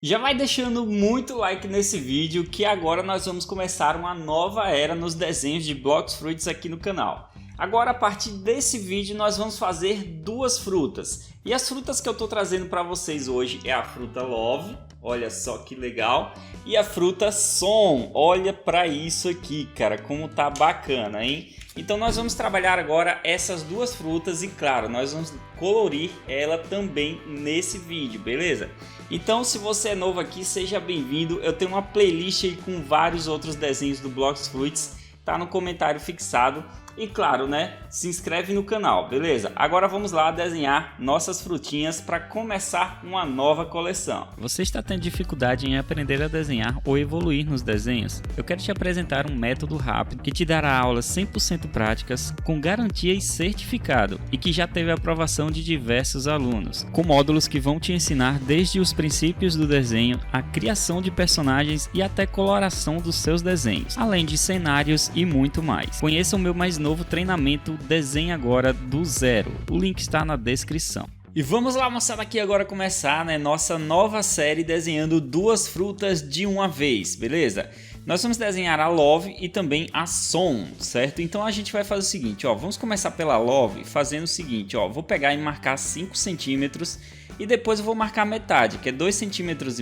Já vai deixando muito like nesse vídeo que agora nós vamos começar uma nova era nos desenhos de Blox Fruits aqui no canal. Agora a partir desse vídeo nós vamos fazer duas frutas. E as frutas que eu estou trazendo para vocês hoje é a fruta Love, olha só que legal. E a fruta Som, olha para isso aqui cara, como tá bacana, hein? Então nós vamos trabalhar agora essas duas frutas e claro, nós vamos colorir ela também nesse vídeo, beleza? Então se você é novo aqui, seja bem-vindo. Eu tenho uma playlist aí com vários outros desenhos do Blox Fruits, tá no comentário fixado. E claro, né, se inscreve no canal, beleza? Agora vamos lá desenhar nossas frutinhas para começar uma nova coleção. Você está tendo dificuldade em aprender a desenhar ou evoluir nos desenhos? Eu quero te apresentar um método rápido que te dará aulas 100% práticas, com garantia e certificado, e que já teve a aprovação de diversos alunos, com módulos que vão te ensinar desde os princípios do desenho, a criação de personagens e até coloração dos seus desenhos, além de cenários e muito mais. Conheça o meu mais novo treinamento Desenhe Agora do Zero. O link está na descrição. E vamos lá, moçada, aqui agora começar, né, nossa nova série desenhando duas frutas de uma vez, beleza? Nós vamos desenhar a Love e também a Som, certo? Então a gente vai fazer o seguinte, ó, vamos começar pela Love fazendo o seguinte, ó, vou pegar e marcar 5 centímetros e depois eu vou marcar metade, que é 2,5 centímetros,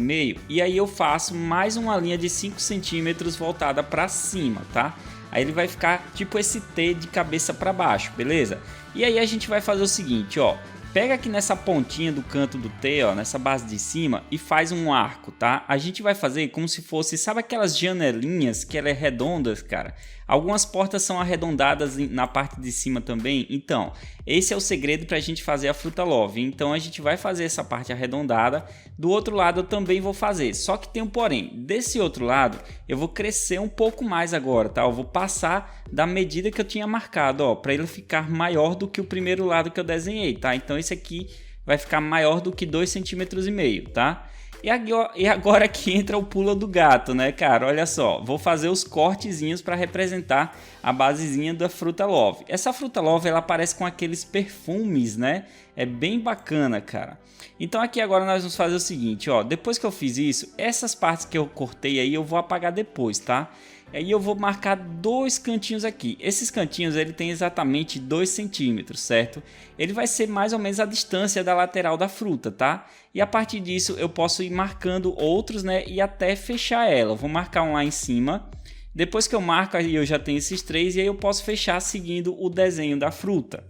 e aí eu faço mais uma linha de 5 centímetros voltada para cima, tá? Aí ele vai ficar tipo esse T de cabeça para baixo, beleza? E aí a gente vai fazer o seguinte, ó. Pega aqui nessa pontinha do canto do T, ó, nessa base de cima e faz um arco, tá? A gente vai fazer como se fosse, sabe aquelas janelinhas que ela é redondas, cara? Algumas portas são arredondadas na parte de cima também. Então, esse é o segredo para a gente fazer a fruta Love. Então a gente vai fazer essa parte arredondada. Do outro lado eu também vou fazer. Só que tem um porém. Desse outro lado eu vou crescer um pouco mais agora, tá? Eu vou passar da medida que eu tinha marcado, ó, para ele ficar maior do que o primeiro lado que eu desenhei, tá? Então esse aqui vai ficar maior do que 2,5 centímetros, tá? E agora aqui entra o pulo do gato, né, cara? Olha só, vou fazer os cortezinhos para representar a basezinha da fruta Love. Essa fruta Love, ela aparece com aqueles perfumes, né? É bem bacana, cara. Então aqui agora nós vamos fazer o seguinte, ó. Depois que eu fiz isso, essas partes que eu cortei aí eu vou apagar depois, tá? Aí eu vou marcar dois cantinhos aqui. Esses cantinhos ele tem exatamente 2 centímetros, certo? Ele vai ser mais ou menos a distância da lateral da fruta, tá? E a partir disso eu posso ir marcando outros, né? E até fechar ela. Eu vou marcar um lá em cima. Depois que eu marco aí eu já tenho esses três e aí eu posso fechar seguindo o desenho da fruta.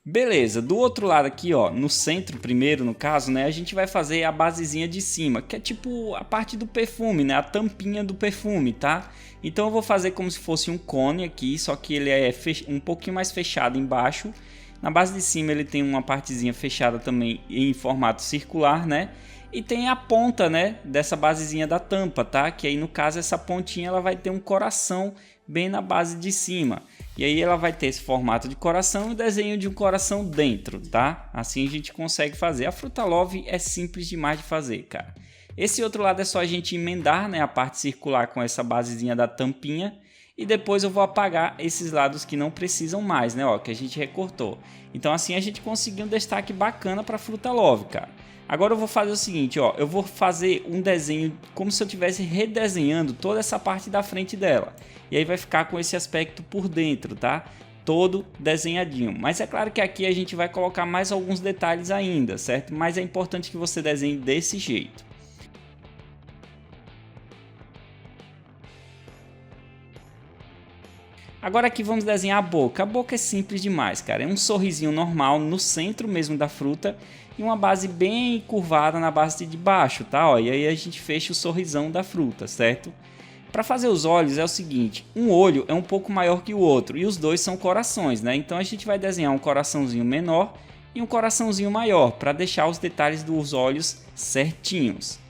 Beleza, do outro lado aqui, ó, no centro primeiro, no caso, né, a gente vai fazer a basezinha de cima, que é tipo a parte do perfume, né, a tampinha do perfume, tá? Então eu vou fazer como se fosse um cone aqui, só que ele é um pouquinho mais fechado embaixo. Na base de cima ele tem uma partezinha fechada também em formato circular, né? E tem a ponta, né, dessa basezinha da tampa, tá? Que aí no caso essa pontinha ela vai ter um coração bem na base de cima. E aí ela vai ter esse formato de coração e o desenho de um coração dentro, tá? Assim a gente consegue fazer. A fruta Love é simples demais de fazer, cara. Esse outro lado é só a gente emendar, né, a parte circular com essa basezinha da tampinha. E depois eu vou apagar esses lados que não precisam mais, né, ó, que a gente recortou. Então assim a gente conseguiu um destaque bacana para a fruta Love, cara. Agora eu vou fazer o seguinte, ó, eu vou fazer um desenho como se eu estivesse redesenhando toda essa parte da frente dela. E aí vai ficar com esse aspecto por dentro, tá? Todo desenhadinho. Mas é claro que aqui a gente vai colocar mais alguns detalhes ainda, certo? Mas é importante que você desenhe desse jeito. Agora aqui vamos desenhar a boca. A boca é simples demais, cara. É um sorrisinho normal no centro mesmo da fruta e uma base bem curvada na base de baixo, tá? Ó, e aí a gente fecha o sorrisão da fruta, certo? Para fazer os olhos é o seguinte, um olho é um pouco maior que o outro e os dois são corações, né? Então a gente vai desenhar um coraçãozinho menor e um coraçãozinho maior para deixar os detalhes dos olhos certinhos.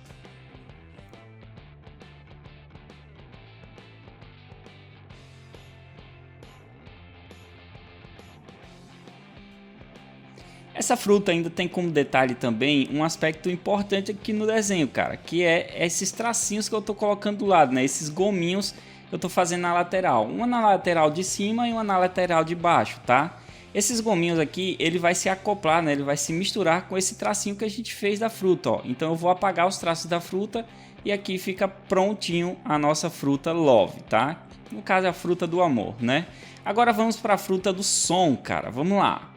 Essa Essa fruta ainda tem como detalhe também um aspecto importante aqui no desenho, cara, que é esses tracinhos que eu tô colocando do lado, né? Esses gominhos que eu tô fazendo na lateral, uma na lateral de cima e uma na lateral de baixo, tá? Esses gominhos aqui, ele vai se acoplar, né? Ele vai se misturar com esse tracinho que a gente fez da fruta, ó. Então eu vou apagar os traços da fruta e aqui fica prontinho a nossa fruta Love, tá? No caso é a fruta do amor, né? Agora vamos para a fruta do som, cara. Vamos lá.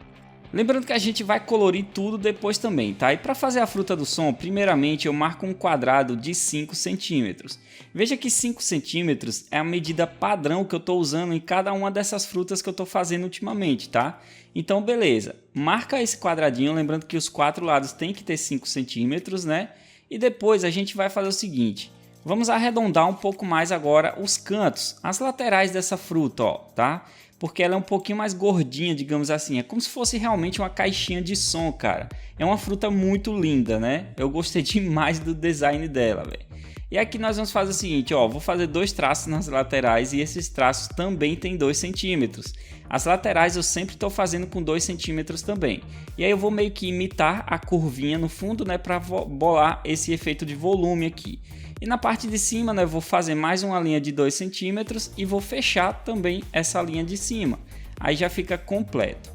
Lembrando que a gente vai colorir tudo depois também, tá? E para fazer a fruta do som, primeiramente eu marco um quadrado de 5 centímetros. Veja que 5 centímetros é a medida padrão que eu estou usando em cada uma dessas frutas que eu estou fazendo ultimamente, tá? Então, beleza. Marca esse quadradinho, lembrando que os 4 lados tem que ter 5 centímetros, né? E depois a gente vai fazer o seguinte. Vamos arredondar um pouco mais agora os cantos, as laterais dessa fruta, ó, tá? Porque ela é um pouquinho mais gordinha, digamos assim. É como se fosse realmente uma caixinha de som, cara. É uma fruta muito linda, né? Eu gostei demais do design dela, velho. E aqui nós vamos fazer o seguinte, ó. Vou fazer 2 traços nas laterais e esses traços também tem 2 centímetros. As laterais eu sempre estou fazendo com 2 centímetros também. E aí eu vou meio que imitar a curvinha no fundo, né? Para bolar esse efeito de volume aqui. E na parte de cima, né, eu vou fazer mais uma linha de 2 centímetros e vou fechar também essa linha de cima. Aí já fica completo.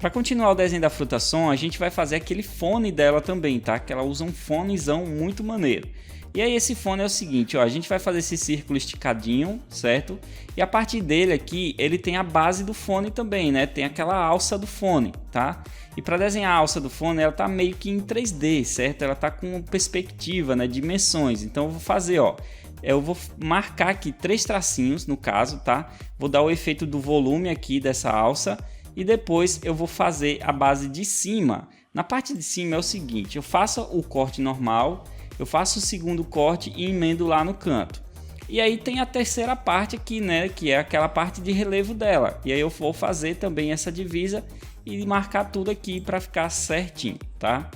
Para continuar o desenho da fruta som, a gente vai fazer aquele fone dela também, tá? Que ela usa um fonezão muito maneiro. E aí esse fone é o seguinte, ó, a gente vai fazer esse círculo esticadinho, certo? E a partir dele aqui, ele tem a base do fone também, né? Tem aquela alça do fone, tá? E para desenhar a alça do fone, ela tá meio que em 3D, certo? Ela tá com perspectiva, né? Dimensões. Então eu vou fazer, ó, eu vou marcar aqui 3 tracinhos, no caso, tá? Vou dar o efeito do volume aqui dessa alça e depois eu vou fazer a base de cima. Na parte de cima é o seguinte, eu faço o corte normal, eu faço o segundo corte e emendo lá no canto. E aí tem a terceira parte aqui, né, que é aquela parte de relevo dela. E aí eu vou fazer também essa divisa e marcar tudo aqui para ficar certinho, tá?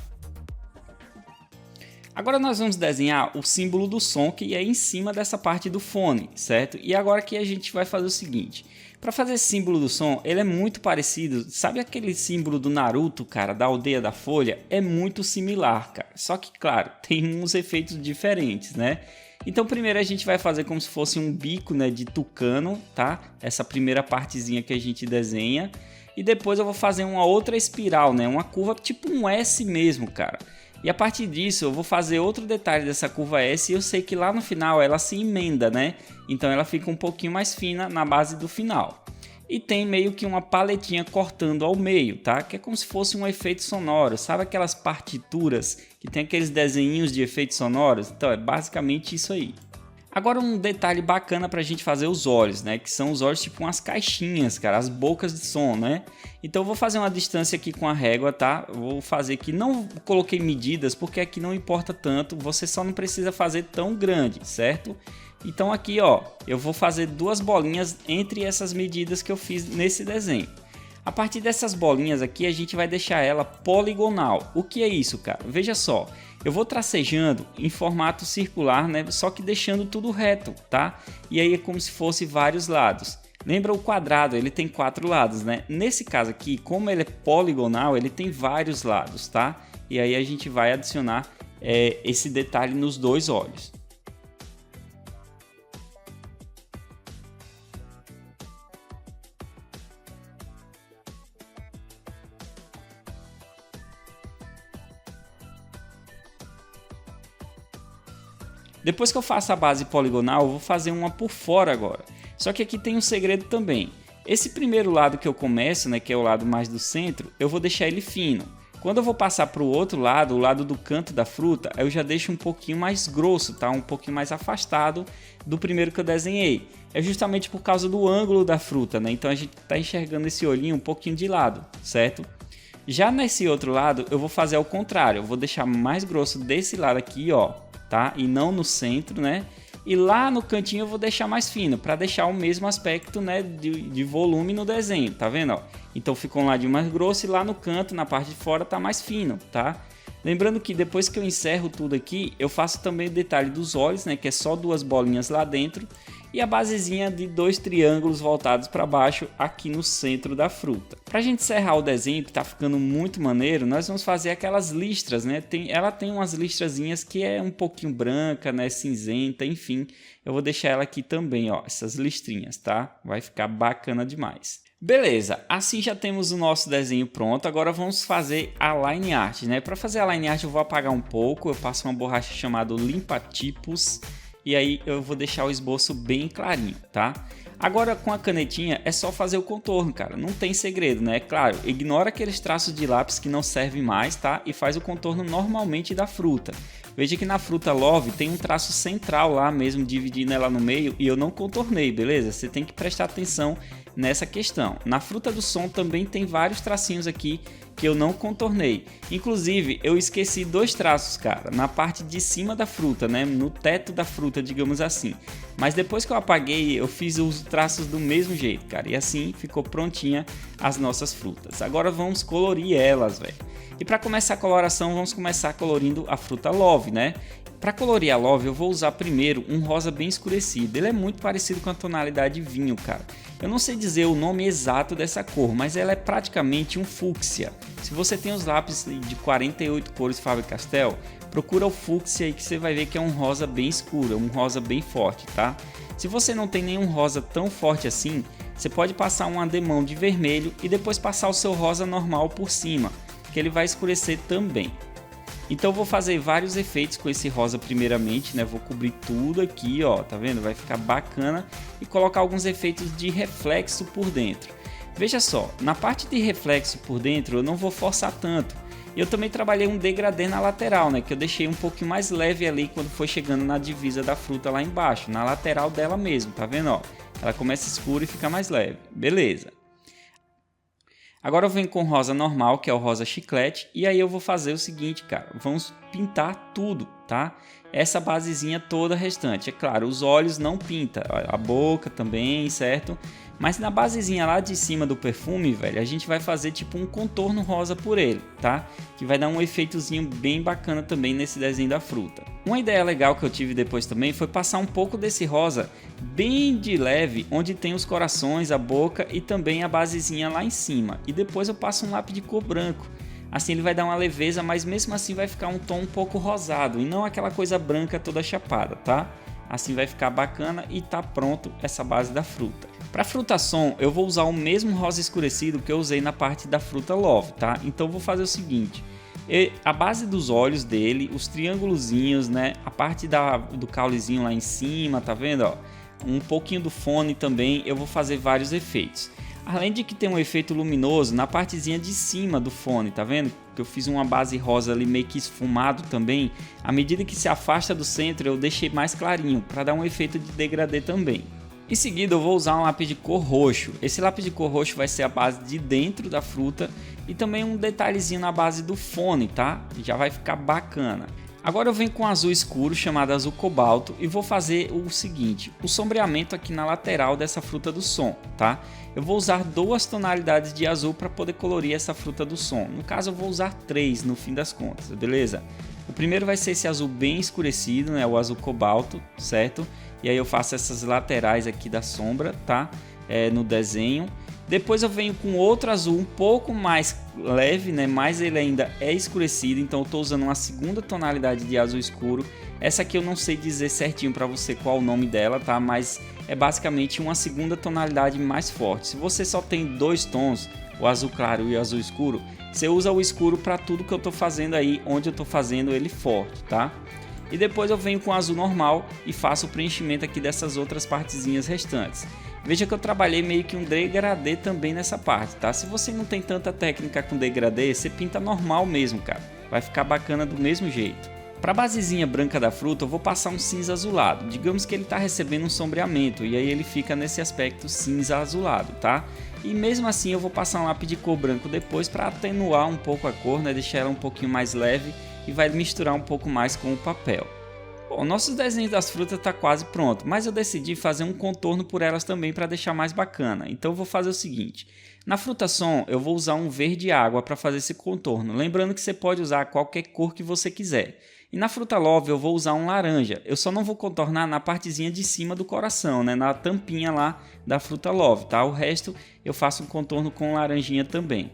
Agora nós vamos desenhar o símbolo do som que é em cima dessa parte do fone, certo? E agora aqui a gente vai fazer o seguinte. Para fazer esse símbolo do som, ele é muito parecido. Sabe aquele símbolo do Naruto, cara, da aldeia da folha? É muito similar, cara. Só que, claro, tem uns efeitos diferentes, né? Então primeiro a gente vai fazer como se fosse um bico, né, de tucano, tá? Essa primeira partezinha que a gente desenha. E depois eu vou fazer uma outra espiral, né? Uma curva tipo um S mesmo, cara. E a partir disso eu vou fazer outro detalhe dessa curva S e eu sei que lá no final ela se emenda, né? Então ela fica um pouquinho mais fina na base do final. E tem meio que uma paletinha cortando ao meio, tá? Que é como se fosse um efeito sonoro. Sabe aquelas partituras que tem aqueles desenhinhos de efeitos sonoros? Então é basicamente isso aí. Agora um detalhe bacana pra gente fazer os olhos, né? Que são os olhos tipo umas caixinhas, cara, as bocas de som, né? Então eu vou fazer uma distância aqui com a régua, tá? Eu vou fazer aqui, não coloquei medidas porque aqui não importa tanto, você só não precisa fazer tão grande, certo? Então aqui, ó, eu vou fazer 2 bolinhas entre essas medidas que eu fiz nesse desenho. A partir dessas bolinhas aqui, a gente vai deixar ela poligonal. O que é isso, cara? Veja só, eu vou tracejando em formato circular, né? Só que deixando tudo reto, tá? E aí é como se fosse vários lados. Lembra o quadrado, ele tem 4 lados, né? Nesse caso aqui, como ele é poligonal, ele tem vários lados, tá? E aí a gente vai adicionar esse detalhe nos 2 olhos. Depois que eu faço a base poligonal, eu vou fazer uma por fora agora. Só que aqui tem um segredo também. Esse primeiro lado que eu começo, né, que é o lado mais do centro, eu vou deixar ele fino. Quando eu vou passar para o outro lado, o lado do canto da fruta, eu já deixo um pouquinho mais grosso, tá? Um pouquinho mais afastado do primeiro que eu desenhei. É justamente por causa do ângulo da fruta, né? Então a gente está enxergando esse olhinho um pouquinho de lado, certo? Já nesse outro lado, eu vou fazer ao contrário. Eu vou deixar mais grosso desse lado aqui, ó, tá? E não no centro, né? E lá no cantinho eu vou deixar mais fino, para deixar o mesmo aspecto, né, de volume no desenho, tá vendo? Ó? Então ficou um ladinho mais grosso e lá no canto, na parte de fora, tá mais fino, tá? Lembrando que depois que eu encerro tudo aqui, eu faço também o detalhe dos olhos, né, que é só 2 bolinhas lá dentro. e a basezinha de 2 triângulos voltados para baixo aqui no centro da fruta. Para a gente encerrar o desenho, que está ficando muito maneiro, nós vamos fazer aquelas listras, né? Ela tem umas listrazinhas que é um pouquinho branca, né? Cinzenta, enfim. Eu vou deixar ela aqui também, ó, essas listrinhas, tá? Vai ficar bacana demais. Beleza, assim já temos o nosso desenho pronto. Agora vamos fazer a line art, né? Para fazer a line art eu vou apagar um pouco, eu passo uma borracha chamada limpa tipos e aí eu vou deixar o esboço bem clarinho, tá? Agora com a canetinha é só fazer o contorno, cara, não tem segredo, né? Claro, ignora aqueles traços de lápis que não servem mais, tá? E faz o contorno normalmente da fruta. Veja que na fruta Love tem um traço central lá mesmo, dividindo ela no meio, e eu não contornei, beleza? Você tem que prestar atenção nessa questão. Na fruta do som também tem vários tracinhos aqui que eu não contornei. Inclusive, eu esqueci 2 traços, cara, na parte de cima da fruta, né? No teto da fruta, digamos assim. Mas depois que eu apaguei, eu fiz os traços do mesmo jeito, cara. E assim ficou prontinha as nossas frutas. Agora vamos colorir elas, velho. E para começar a coloração, vamos começar colorindo a fruta Love, né? Para colorir a Love, eu vou usar primeiro um rosa bem escurecido. Ele é muito parecido com a tonalidade vinho, cara. Eu não sei dizer o nome exato dessa cor, mas ela é praticamente um fúcsia. Se você tem os lápis de 48 cores Faber-Castell, procura o fúcsia aí que você vai ver que é um rosa bem escuro, um rosa bem forte, tá? Se você não tem nenhum rosa tão forte assim, você pode passar um ademão de vermelho e depois passar o seu rosa normal por cima, que ele vai escurecer também. Então eu vou fazer vários efeitos com esse rosa primeiramente, né? Vou cobrir tudo aqui, ó, tá vendo? Vai ficar bacana e colocar alguns efeitos de reflexo por dentro. Veja só, na parte de reflexo por dentro eu não vou forçar tanto. Eu também trabalhei um degradê na lateral, né? Que eu deixei um pouquinho mais leve ali quando foi chegando na divisa da fruta lá embaixo, na lateral dela mesmo, tá vendo? Ó, ela começa escura e fica mais leve, beleza. Agora eu venho com rosa normal, que é o rosa chiclete, e aí eu vou fazer o seguinte, cara, vamos pintar tudo, tá? Essa basezinha toda restante, é claro, os olhos não pinta, a boca também, certo? Mas na basezinha lá de cima do perfume, velho, a gente vai fazer tipo um contorno rosa por ele, tá? Que vai dar um efeitozinho bem bacana também nesse desenho da fruta. Uma ideia legal que eu tive depois também foi passar um pouco desse rosa bem de leve, onde tem os corações, a boca e também a basezinha lá em cima. E depois eu passo um lápis de cor branco. Assim ele vai dar uma leveza, mas mesmo assim vai ficar um tom um pouco rosado e não aquela coisa branca toda chapada, tá? Assim vai ficar bacana e tá pronto essa base da fruta. Para fruta som, eu vou usar o mesmo rosa escurecido que eu usei na parte da fruta Love, tá? Então eu vou fazer o seguinte, a base dos olhos dele, os triângulozinhos, né? A parte do caulezinho lá em cima, tá vendo? Ó? Um pouquinho do fone também, eu vou fazer vários efeitos. Além de que tem um efeito luminoso na partezinha de cima do fone, tá vendo? Que eu fiz uma base rosa ali meio que esfumado também. À medida que se afasta do centro, eu deixei mais clarinho, para dar um efeito de degradê também. Em seguida eu vou usar um lápis de cor roxo. Esse lápis de cor roxo vai ser a base de dentro da fruta e também um detalhezinho na base do fone, tá? Já vai ficar bacana. Agora eu venho com azul escuro chamado azul cobalto e vou fazer o seguinte, o sombreamento aqui na lateral dessa fruta do som, tá? Eu vou usar 2 tonalidades de azul para poder colorir essa fruta do som. No caso eu vou usar 3 no fim das contas, beleza? O primeiro vai ser esse azul bem escurecido, né? O azul cobalto, certo? E aí eu faço essas laterais aqui da sombra, tá? No desenho. Depois eu venho com outro azul um pouco mais leve, né? Mas ele ainda é escurecido, então eu estou usando uma segunda tonalidade de azul escuro. Essa aqui eu não sei dizer certinho para você qual o nome dela, tá? Mas é basicamente uma segunda tonalidade mais forte. Se você só tem 2 tons, o azul claro e o azul escuro, você usa o escuro para tudo que eu estou fazendo aí, onde eu estou fazendo ele forte, tá? E depois eu venho com o azul normal e faço o preenchimento aqui dessas outras partezinhas restantes. Veja que eu trabalhei meio que um degradê também nessa parte, tá? Se você não tem tanta técnica com degradê, você pinta normal mesmo, cara. Vai ficar bacana do mesmo jeito. Para a basezinha branca da fruta, eu vou passar um cinza azulado. Digamos que ele está recebendo um sombreamento e aí ele fica nesse aspecto cinza azulado, tá? E mesmo assim eu vou passar um lápis de cor branco depois para atenuar um pouco a cor, né? Deixar ela um pouquinho mais leve e vai misturar um pouco mais com o papel. Bom, nossos desenhos das frutas está quase pronto, mas eu decidi fazer um contorno por elas também para deixar mais bacana. Então eu vou fazer o seguinte, na fruta som eu vou usar um verde água para fazer esse contorno, lembrando que você pode usar qualquer cor que você quiser. E na fruta Love eu vou usar um laranja. Eu só não vou contornar na partezinha de cima do coração, né? Na tampinha lá da fruta Love, tá? O resto eu faço um contorno com laranjinha também.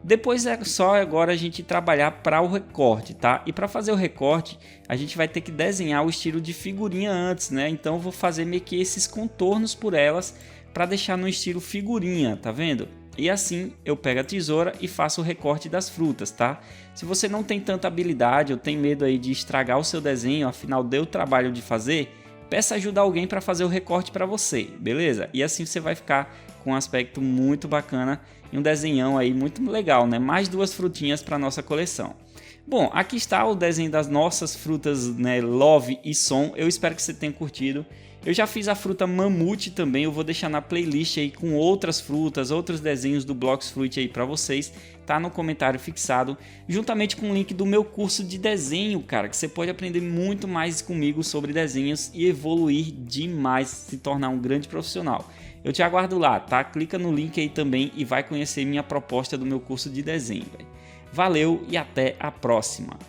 Depois é só agora a gente trabalhar para o recorte, tá? E para fazer o recorte, a gente vai ter que desenhar o estilo de figurinha antes, né? Então eu vou fazer meio que esses contornos por elas para deixar no estilo figurinha, tá vendo? E assim eu pego a tesoura e faço o recorte das frutas, tá? Se você não tem tanta habilidade ou tem medo aí de estragar o seu desenho, afinal deu trabalho de fazer, peça ajuda a alguém para fazer o recorte para você, beleza? E assim você vai ficar com um aspecto muito bacana e um desenhão aí muito legal, né? Mais 2 frutinhas para nossa coleção. Bom, aqui está o desenho das nossas frutas, né? Love e Som. Eu espero que você tenha curtido. Eu já fiz a fruta mamute também, eu vou deixar na playlist aí com outras frutas, outros desenhos do Blox Fruit aí para vocês, tá no comentário fixado, juntamente com o link do meu curso de desenho, cara, que você pode aprender muito mais comigo sobre desenhos e evoluir demais, se tornar um grande profissional. Eu te aguardo lá, tá? Clica no link aí também e vai conhecer minha proposta do meu curso de desenho, véio. Valeu e até a próxima!